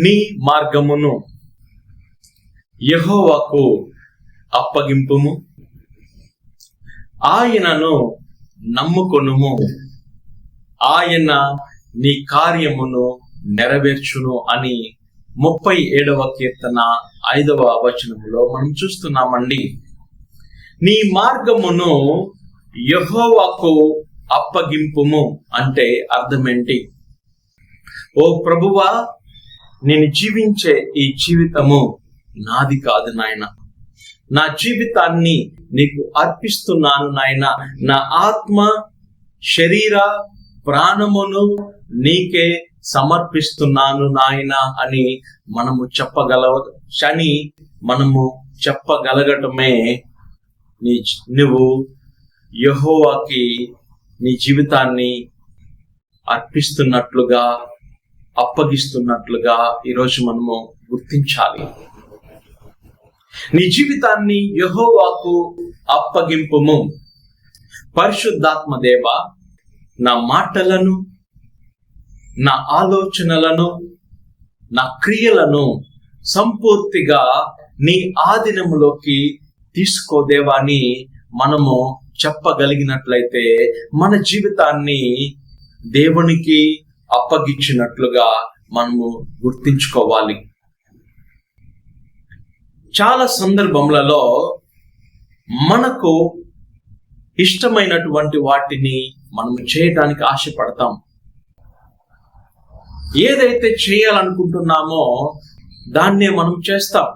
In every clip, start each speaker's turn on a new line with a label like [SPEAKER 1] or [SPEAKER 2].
[SPEAKER 1] నీ మార్గమును యెహోవాకు అప్పగింపుము, ఆయనను నమ్ముకొనుము, ఆయన నీ కార్యమును నెరవేర్చును అని 37వ కీర్తన 5వ వచనములో మనం చూస్తున్నామండి. నీ మార్గమును యెహోవాకు అప్పగింపుము అంటే అర్థమేంటి? ఓ ప్రభువా, నేను జీవించే ఈ జీవితము నాది కాదు నాయన, నా జీవితాన్ని నీకు అర్పిస్తున్నాను నాయన, నా ఆత్మ శరీర ప్రాణమును నీకే సమర్పిస్తున్నాను నాయన అని మనము చెప్పగలగటమే నువ్వు యెహోవాకి నీ జీవితాన్ని అర్పిస్తున్నట్లుగా, అప్పగిస్తున్నట్లుగా ఈరోజు మనము గుర్తించాలి. నీ జీవితాన్ని యెహోవాకు అప్పగింపుము. పరిశుద్ధాత్మ దేవా, నా మాటలను, నా ఆలోచనలను, నా క్రియలను సంపూర్తిగా నీ ఆధీనములోకి తీసుకోదేవా అని మనము చెప్పగలిగినట్లయితే మన జీవితాన్ని దేవునికి అప్పగించినట్లుగా మనము గుర్తించుకోవాలి. చాలా సందర్భములలో మనకు ఇష్టమైనటువంటి వాటిని మనము చేయడానికి ఆశపడతాం. ఏదైతే చేయాలనుకుంటున్నామో దాన్నే మనం చేస్తాం.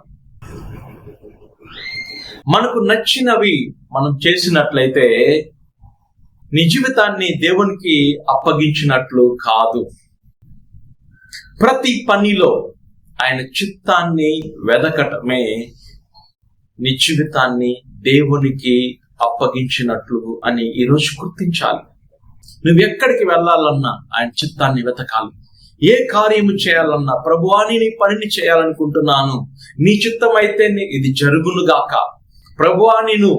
[SPEAKER 1] మనకు నచ్చినవి మనం చేసినట్లయితే నీ జీవితాన్ని దేవునికి అప్పగించినట్లు కాదు. ప్రతి పనిలో ఆయన చిత్తాన్ని వెదకటమే నీ జీవితాన్ని దేవునికి అప్పగించినట్లు అని ఈరోజు గుర్తించాలి. నువ్వెక్కడికి వెళ్ళాలన్నా ఆయన చిత్తాన్ని వెతకాలి. ఏ కార్యము చేయాలన్నా, ప్రభువా నీ పనిని చేయాలనుకుంటున్నాను, నీ చిత్తం అయితే ఇది జరుగునుగాక. ప్రభువా నేను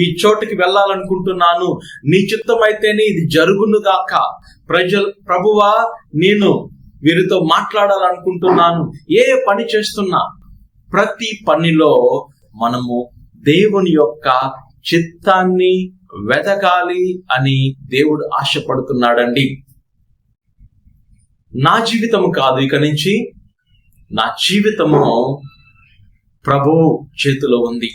[SPEAKER 1] ఈ చోటుకి వెళ్ళాలనుకుంటున్నాను, నీ చిత్తం అయితేనే ఇది జరుగునుగాక. ప్రభువా నేను వీరితో మాట్లాడాలనుకుంటున్నాను. ఏ పని చేస్తున్నా ప్రతి పనిలో మనము దేవుని యొక్క చిత్తాన్ని వెతకాలి అని దేవుడు ఆశపడుతున్నాడండి. నా జీవితము కాదు, ఇక నుంచి నా జీవితము ప్రభువు చేతిలో ఉంది.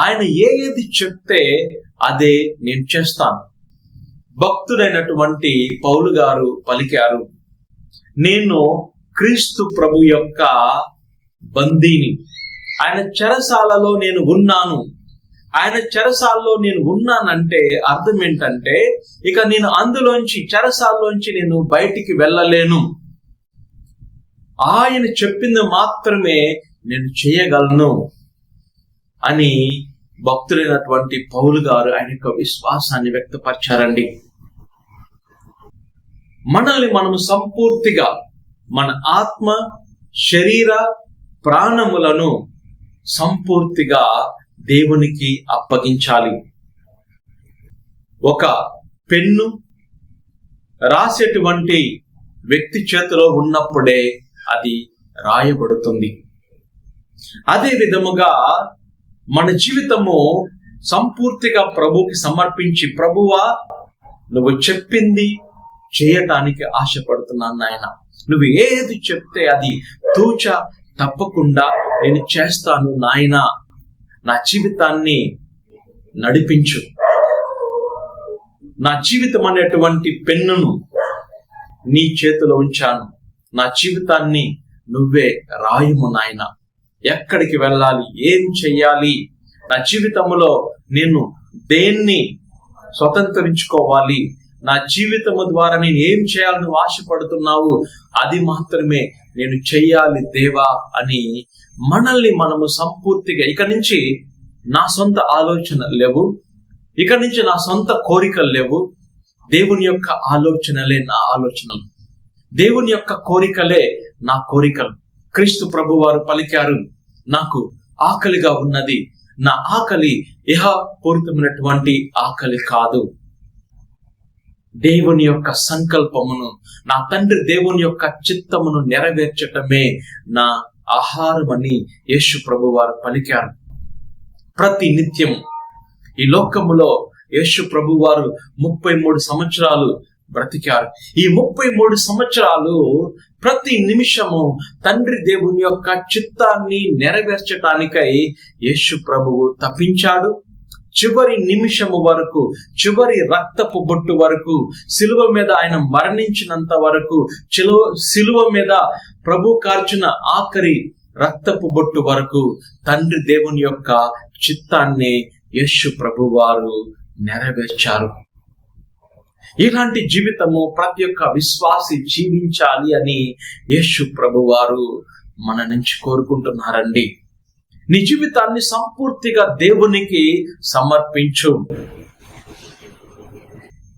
[SPEAKER 1] ఆయన ఏది చెప్తే అదే నేను చేస్తాను. భక్తుడైనటువంటి పౌలు గారు పలికారు, నేను క్రీస్తు ప్రభు యొక్క బందీని. ఆయన చెరసాలలో నేను ఉన్నాను. ఆయన చెరసాలలో నేను ఉన్నానంటే అర్థం ఏంటంటే, ఇక నేను చెరసాలలోంచి నేను బయటికి వెళ్ళలేను. ఆయన చెప్పింది మాత్రమే నేను చేయగలను అని భక్తులైనటువంటి పౌలు గారు ఆయన యొక్క విశ్వాసాన్ని వ్యక్తపరిచారండి. మనల్ని మనము సంపూర్తిగా మన ఆత్మ శరీర ప్రాణములను సంపూర్తిగా దేవునికి అప్పగించాలి. ఒక పెన్ను రాసేటువంటి వ్యక్తి చేతిలో ఉన్నప్పుడే అది రాయబడుతుంది. అదే విధముగా మన జీవితము సంపూర్తిగా ప్రభువుకి సమర్పించి, ప్రభువా నువ్వు చెప్పింది చేయటానికి ఆశపడుతున్నాను నాయన, నువ్వు ఏది చెప్తే అది తూచ తప్పకుండా నేను చేస్తాను నాయన, నా జీవితాన్ని నడిపించు. నా జీవితం అనేటువంటి పెన్నును నీ చేతిలో ఉంచాను, నా జీవితాన్ని నువ్వే రాయుము నాయన. ఎక్కడికి వెళ్ళాలి, ఏం చెయ్యాలి, నా జీవితంలో నేను దేన్ని స్వతంత్రించుకోవాలి, నా జీవితము ద్వారా నేను ఏం చేయాలని నువ్వు ఆశపడుతున్నావు, అది మాత్రమే నేను చెయ్యాలి దేవా అని మనల్ని మనము సంపూర్తిగా, ఇక నుంచి నా సొంత ఆలోచనలు లేవు, ఇక నుంచి నా సొంత కోరికలు లేవు, దేవుని యొక్క ఆలోచనలే నా ఆలోచనలు, దేవుని యొక్క కోరికలే నా కోరికలు. క్రీస్తు ప్రభు వారు పలికారు, నాకు ఆకలిగా ఉన్నది, నా ఆకలి ఇహపూరితమైనటువంటి ఆకలి కాదు, దేవుని యొక్క సంకల్పమును, నా తండ్రి దేవుని యొక్క చిత్తమును నెరవేర్చటమే నా ఆహారమని యేసు ప్రభు వారు పలికారు. ప్రతి నిత్యం ఈ లోకములో యేసు ప్రభు వారు 33 సంవత్సరాలు బ్రతికారు. ఈ 33 సంవత్సరాలు ప్రతి నిమిషము తండ్రి దేవుని యొక్క చిత్తాన్ని నెరవేర్చటానికై యేసు ప్రభువు తప్పించాడు. చివరి నిమిషము వరకు, చివరి రక్తపు బొట్టు వరకు, సిలువ మీద ఆయన మరణించినంత వరకు, సిలువ మీద ప్రభు కార్చిన ఆఖరి రక్తపు బొట్టు వరకు తండ్రి దేవుని యొక్క చిత్తాన్ని యేసు ప్రభు వారు నెరవేర్చారు. ఇలాంటి జీవితము ప్రతి ఒక్క విశ్వాసి జీవించాలి అని యేసు ప్రభు వారు మన నుంచి కోరుకుంటున్నారండి. నీ జీవితాన్ని సంపూర్తిగా దేవునికి సమర్పించు.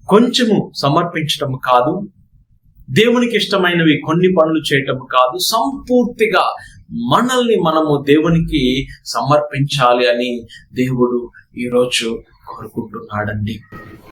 [SPEAKER 1] కొంచెము సమర్పించటం కాదు, దేవునికి ఇష్టమైనవి కొన్ని పనులు చేయటం కాదు, సంపూర్తిగా మనల్ని మనము దేవునికి సమర్పించాలి అని దేవుడు ఈరోజు కోరుకుంటున్నాడండి.